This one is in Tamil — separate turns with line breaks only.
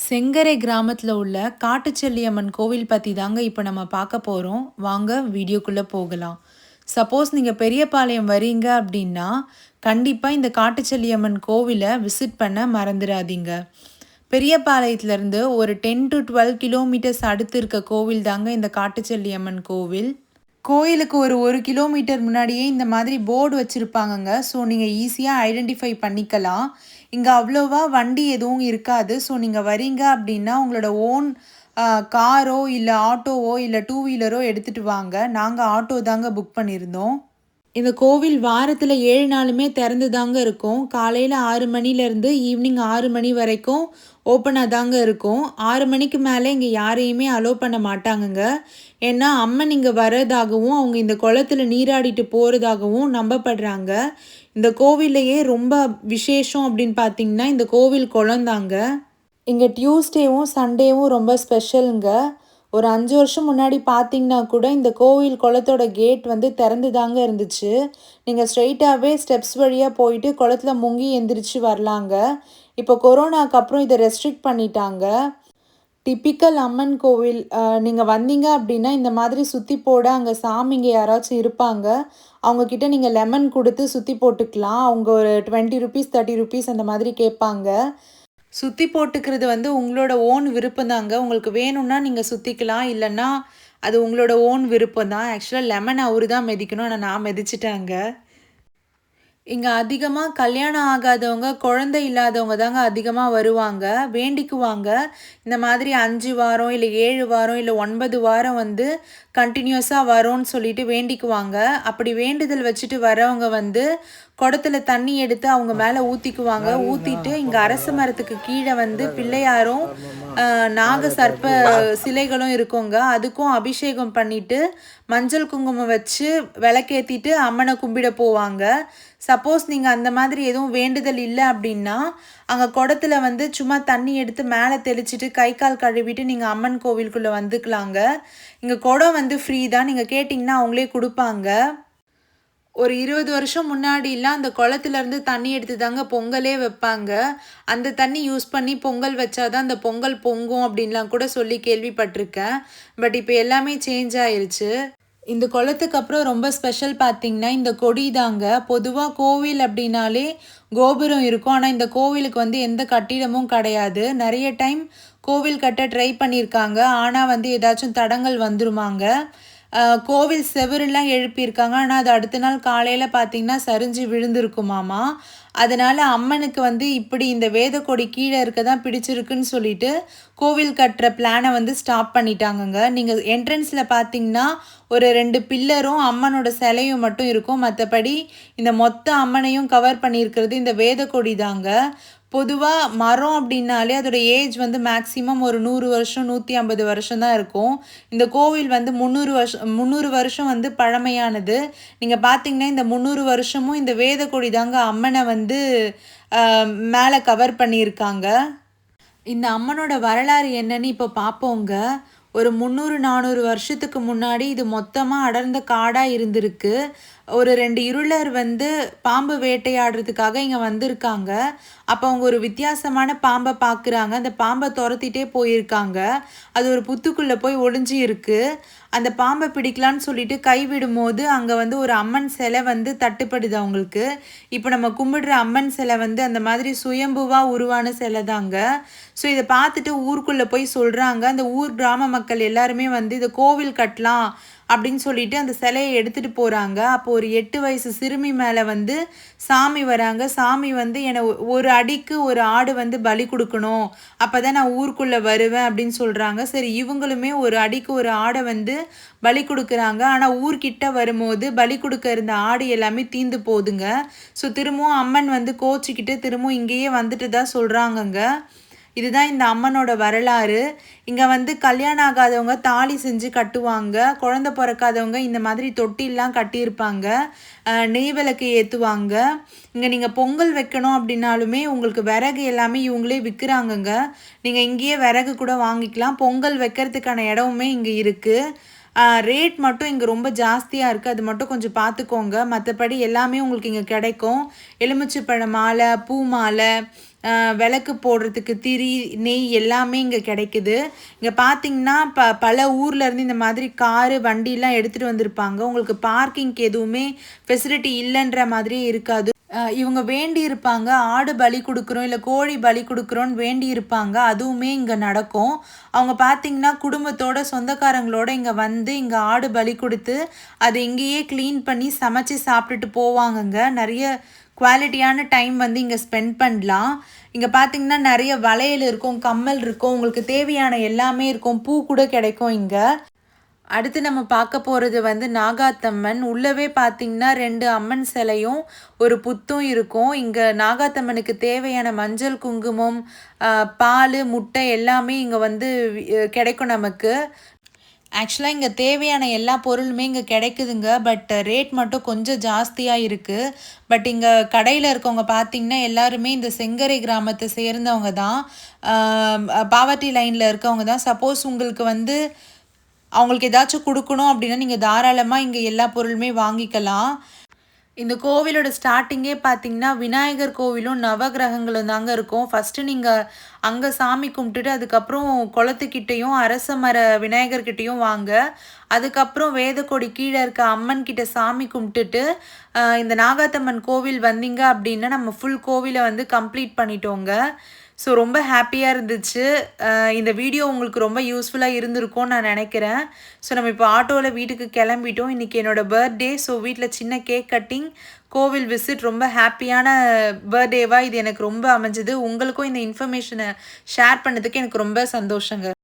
செங்கரை கிராமத்தில் உள்ள காட்டுச்செல்லியம்மன் கோவில் பற்றி தாங்க இப்போ நம்ம பார்க்க போகிறோம். வாங்க வீடியோக்குள்ளே போகலாம். சப்போஸ் நீங்கள் பெரியபாளையம் வரீங்க அப்படின்னா கண்டிப்பாக இந்த காட்டுச்செல்லியம்மன் கோவிலை விசிட் பண்ண மறந்துடாதீங்க. பெரியபாளையத்துலேருந்து ஒரு 10 to 12 கிலோமீட்டர்ஸ் அடுத்து இருக்க கோவில் தாங்க இந்த காட்டுச்செல்லியம்மன் கோவில். கோயிலுக்கு ஒரு 1 கிலோமீட்டர் முன்னாடியே இந்த மாதிரி போர்டு வச்சுருப்பாங்கங்க. ஸோ நீங்கள் ஈஸியாக ஐடென்டிஃபை பண்ணிக்கலாம். இங்கே அவ்வளோவா வண்டி எதுவும் இருக்காது. ஸோ நீங்கள் வரீங்க அப்படின்னா உங்களோட ஓன் காரோ இல்லை ஆட்டோவோ இல்லை டூ வீலரோ எடுத்துகிட்டு வாங்க. நாங்கள் ஆட்டோ தாங்க புக் பண்ணியிருந்தோம். இந்த கோவில் வாரத்தில் 7 நாளுமே திறந்து தாங்க இருக்கும். காலையில் 6 மணிலேருந்து ஈவினிங் 6 மணி வரைக்கும் ஓப்பனாக தாங்க இருக்கும். 6 மணிக்கு மேலே இங்கே யாரையுமே அலோவ் பண்ண மாட்டாங்கங்க. ஏன்னா அம்மன் இங்கே வர்றதாகவும் அவங்க இந்த குளத்துல நீராடிட்டு போகிறதாகவும் நம்பப்படுறாங்க. இந்த கோவிலையே ரொம்ப விசேஷம் அப்படின்னு பார்த்தீங்கன்னா இந்த கோவில் குளம்தாங்க. இங்கே டியூஸ்டேவும் சண்டேவும் ரொம்ப ஸ்பெஷலுங்க. ஒரு 5 வருஷம் முன்னாடி பார்த்தீங்கன்னா கூட இந்த கோவில் குளத்தோட கேட் வந்து திறந்து தாங்க இருந்துச்சு. நீங்கள் ஸ்ட்ரெயிட்டாகவே ஸ்டெப்ஸ் வழியாக போயிட்டு குளத்துல முங்கி எந்திரிச்சு வரலாங்க. இப்போ கொரோனாக்கு அப்புறம் இதை ரெஸ்ட்ரிக்ட் பண்ணிட்டாங்க. டிப்பிக்கல் அம்மன் கோவில் நீங்கள் வந்தீங்க அப்படின்னா இந்த மாதிரி சுற்றி போட அங்கே சாமிங்க யாராச்சும் இருப்பாங்க. அவங்கக்கிட்ட நீங்கள் லெமன் கொடுத்து சுற்றி போட்டுக்கலாம். அவங்க ஒரு 20 ருபீஸ் 30 ருபீஸ் அந்த மாதிரி கேட்பாங்க. சுற்றி போட்டுக்கிறது வந்து உங்களோட ஓன் விருப்பம் தாங்க. உங்களுக்கு வேணும்னா நீங்கள் சுற்றிக்கலாம், இல்லைன்னா அது உங்களோட ஓன் விருப்பம் தான். ஆக்சுவலாக லெமன் அவரு தான் மிதிக்கணும், ஆனால் நான் மிதிச்சிட்டேங்க. இங்கே அதிகமாக கல்யாணம் ஆகாதவங்க, குழந்தை இல்லாதவங்க தாங்க அதிகமாக வருவாங்க, வேண்டிக்குவாங்க. இந்த மாதிரி 5 வாரம் இல்லை 7 வாரம் இல்லை 9 வாரம் வந்து கண்டினியூஸாக வரோன்னு சொல்லிட்டு வேண்டிக்குவாங்க. அப்படி வேண்டுதல் வச்சுட்டு வரவங்க வந்து குடத்துல தண்ணி எடுத்து அவங்க மேலே ஊற்றிக்குவாங்க. ஊற்றிட்டு இங்கே அரச மரத்துக்கு கீழே வந்து பிள்ளையாரும் நாக சர்ப்ப சிலைகளும் இருக்குங்க. அதுக்கும் அபிஷேகம் பண்ணிவிட்டு மஞ்சள் குங்குமம் வச்சு விளக்கேற்றிட்டு அம்மனை கும்பிட போவாங்க. சப்போஸ் நீங்கள் அந்த மாதிரி எதுவும் வேண்டுதல் இல்லை அப்படின்னா அங்கே குடத்துல வந்து சும்மா தண்ணி எடுத்து மேலே தெளிச்சிட்டு கை கால் கழுவிட்டு நீங்கள் அம்மன் கோவிலுக்குள்ளே வந்துக்கலாங்க. இங்கே குடம் வந்து ஃப்ரீ தான். நீங்கள் கேட்டிங்கன்னா அவங்களே கொடுப்பாங்க. ஒரு 20 வருஷம் முன்னாடிலாம் அந்த குளத்துலேருந்து தண்ணி எடுத்து தாங்க பொங்கலே வைப்பாங்க. அந்த தண்ணி யூஸ் பண்ணி பொங்கல் வச்சாதான் அந்த பொங்கல் பொங்கும் அப்படின்லாம் கூட சொல்லி கேள்விப்பட்டிருக்கேன். பட் இப்போ எல்லாமே சேஞ்ச் ஆயிருச்சு. இந்த குளத்துக்கு அப்புறம் ரொம்ப ஸ்பெஷல் பார்த்தீங்கன்னா இந்த கொடி தாங்க. பொதுவாக கோவில் அப்படின்னாலே கோபுரம் இருக்கும். ஆனால் இந்த கோவிலுக்கு வந்து எந்த கட்டிடமும் கிடையாது. நிறைய டைம் கோவில் கட்ட ட்ரை பண்ணியிருக்காங்க. ஆனால் வந்து ஏதாச்சும் தடங்கள் வந்துருமாங்க. கோவில் செவருலாம் எழுப்பியிருக்காங்க. ஆனால் அது அடுத்த நாள் காலையில் பார்த்திங்கன்னா சரிஞ்சு விழுந்திருக்குமாமா. அதனால் அம்மனுக்கு வந்து இப்படி இந்த வேத கொடி கீழே இருக்க தான் பிடிச்சிருக்குன்னு சொல்லிட்டு கோவில் கட்டுற பிளானை வந்து ஸ்டாப் பண்ணிட்டாங்கங்க. நீங்கள் என்ட்ரன்ஸில் பார்த்தீங்கன்னா ஒரு 2 பில்லரும் அம்மனோட சிலையும் மட்டும் இருக்கும். மற்றபடி இந்த மொத்த அம்மனையும் கவர் பண்ணியிருக்கிறது இந்த வேத கொடி தாங்க. பொதுவாக மரம் அப்படின்னாலே அதோட ஏஜ் வந்து மேக்ஸிமம் ஒரு 100 வருஷம் 150 வருஷம் தான் இருக்கும். இந்த கோவில் வந்து 300 வருஷம் வந்து பழமையானது. நீங்கள் பார்த்தீங்கன்னா இந்த 300 வருஷமும் இந்த வேத கொடி தாங்க அம்மனை வந்து மேலே கவர் பண்ணியிருக்காங்க. இந்த அம்மனோட வரலாறு என்னன்னு இப்போ பார்ப்போங்க. ஒரு 300-400 வருஷத்துக்கு முன்னாடி இது மொத்தமாக அடர்ந்த காடாக இருந்திருக்கு. ஒரு 2 இருளர் வந்து பாம்பு வேட்டையாடுறதுக்காக இங்கே வந்திருக்காங்க. அப்போ அவங்க ஒரு வித்தியாசமான பாம்பை பார்க்குறாங்க. அந்த பாம்பை துரத்திட்டே போயிருக்காங்க. அது ஒரு புத்துக்குள்ளே போய் ஒளிஞ்சி இருக்குது. அந்த பாம்பை பிடிக்கலான்னு சொல்லிட்டு கைவிடும் போது அங்கே வந்து ஒரு அம்மன் சிலை வந்து தட்டுப்படுது அவங்களுக்கு. இப்போ நம்ம கும்பிடுற அம்மன் சிலை வந்து அந்த மாதிரி சுயம்புவாக உருவான சிலை தாங்க. ஸோ இதை பார்த்துட்டு ஊருக்குள்ளே போய் சொல்கிறாங்க. அந்த ஊர் கிராம மக்கள் எல்லாருமே வந்து இதை கோவில் கட்டலாம் அப்படின்னு சொல்லிட்டு அந்த சிலையை எடுத்துகிட்டு போகிறாங்க. அப்போ ஒரு 8 வயசு சிறுமி மேலே வந்து சாமி வராங்க. சாமி வந்து என்னை ஒரு அடிக்கு ஒரு ஆடு வந்து பலி கொடுக்கணும், அப்போ தான் நான் ஊருக்குள்ளே வருவேன் அப்படின்னு சொல்கிறாங்க. சரி, இவங்களுமே ஒரு அடிக்கு ஒரு ஆடை வந்து பலி கொடுக்குறாங்க. ஆனால் ஊர்கிட்ட வரும்போது பலி கொடுக்க இருந்த ஆடு எல்லாமே தீந்து போகுதுங்க. ஸோ திரும்பவும் அம்மன் வந்து கோச்சிக்கிட்டு திரும்பவும் இங்கேயே வந்துட்டு தான் சொல்கிறாங்கங்க. இதுதான் இந்த அம்மனோட வரலாறு. இங்கே வந்து கல்யாணம் ஆகாதவங்க தாலி செஞ்சு கட்டுவாங்க. குழந்தை பிறக்காதவங்க இந்த மாதிரி தொட்டிலாம் கட்டியிருப்பாங்க. நெய் விளக்கு ஏற்றுவாங்க. இங்கே நீங்கள் பொங்கல் வைக்கணும் அப்படின்னாலுமே உங்களுக்கு விறகு எல்லாமே இவங்களே விற்கிறாங்கங்க. நீங்கள் இங்கேயே விறகு கூட வாங்கிக்கலாம். பொங்கல் வைக்கிறதுக்கான இடமுமே இங்கே இருக்குது. ரேட் மட்டும் இங்கே ரொம்ப ஜாஸ்தியாக இருக்குது, அது மட்டும் கொஞ்சம் பார்த்துக்கோங்க. மற்றபடி எல்லாமே உங்களுக்கு இங்கே கிடைக்கும். எலுமிச்சைப்பழ மாலை, பூ மாலை, விளக்கு போடுறதுக்கு திரி, நெய் எல்லாமே இங்கே கிடைக்குது. இங்கே பார்த்தீங்கன்னா பல ஊர்லேருந்து இந்த மாதிரி காரு வண்டிலாம் எடுத்துகிட்டு வந்திருப்பாங்க. உங்களுக்கு பார்க்கிங்க்கு எதுவுமே ஃபெசிலிட்டி இல்லைன்ற மாதிரியே இருக்காது. இவங்க வேண்டி இருப்பாங்க, ஆடு பலி கொடுக்குறோம் இல்லை கோழி பலி கொடுக்குறோன்னு வேண்டி இருப்பாங்க, அதுவுமே இங்கே நடக்கும். அவங்க பார்த்தீங்கன்னா குடும்பத்தோட சொந்தக்காரங்களோட இங்கே வந்து இங்கே ஆடு பலி கொடுத்து அதை இங்கேயே க்ளீன் பண்ணி சமைச்சு சாப்பிட்டுட்டு போவாங்கங்க. நிறைய குவாலிட்டியான டைம் வந்து இங்கே ஸ்பெண்ட் பண்ணலாம். இங்கே பார்த்தீங்கன்னா நிறைய வளையல் இருக்கும், கம்மல் இருக்கும், உங்களுக்கு தேவையான எல்லாமே இருக்கும், பூ கூட கிடைக்கும் இங்கே. அடுத்து நம்ம பார்க்க போகிறது வந்து நாகாத்தம்மன். உள்ளவே பார்த்தீங்கன்னா 2 அம்மன் சிலையும் ஒரு புத்தும் இருக்கும். இங்கே நாகாத்தம்மனுக்கு தேவையான மஞ்சள், குங்குமம், பால், முட்டை எல்லாமே இங்கே வந்து கிடைக்கும் நமக்கு. ஆக்சுவலாக இங்கே தேவையான எல்லா பொருளுமே இங்கே கிடைக்குதுங்க. பட் ரேட் மட்டும் கொஞ்சம் ஜாஸ்தியாக இருக்குது. பட் இங்கே கடையில் இருக்கவங்க பார்த்தீங்கன்னா எல்லாருமே இந்த செங்கரை கிராமத்தை சேர்ந்தவங்க தான், பாவர்ட்டி லைனில் இருக்கவங்க தான். சப்போஸ் உங்களுக்கு வந்து அவங்களுக்கு ஏதாச்சும் கொடுக்கணும் அப்படின்னா நீங்கள் தாராளமாக இங்கே எல்லா பொருளுமே வாங்கிக்கலாம். இந்த கோவிலோட ஸ்டார்டிங்கே பார்த்தீங்கன்னா விநாயகர் கோவிலும் நவகிரகங்களும் தாங்க இருக்கும். ஃபஸ்ட்டு நீங்கள் அங்கே சாமி கும்பிட்டுட்டு அதுக்கப்புறம் குளத்துக்கிட்டேயும் அரச மர விநாயகர்கிட்டையும் வாங்க. அதுக்கப்புறம் வேதக்கொடி கீழே இருக்க அம்மன் கிட்ட சாமி கும்பிட்டுட்டு இந்த நாகாத்தம்மன் கோவில் வந்தீங்க அப்படின்னா நம்ம ஃபுல் கோவிலை வந்து கம்ப்ளீட் பண்ணிட்டோங்க. ஸோ ரொம்ப ஹாப்பியாக இருந்துச்சு. இந்த வீடியோ உங்களுக்கு ரொம்ப யூஸ்ஃபுல்லாக இருந்திருக்கும்னு நான் நினைக்கிறேன். ஸோ நம்ம இப்போ ஆட்டோவில் வீட்டுக்கு கிளம்பிட்டோம். இன்றைக்கி என்னோடய பர்த்டே. ஸோ வீட்டில் சின்ன கேக் கட்டிங், கோவில் விசிட், ரொம்ப ஹாப்பியான பர்த்டேவாக இது எனக்கு ரொம்ப அமைஞ்சது. உங்களுக்கும் இந்த இன்ஃபர்மேஷனை ஷேர் பண்ணதுக்கு எனக்கு ரொம்ப சந்தோஷங்க.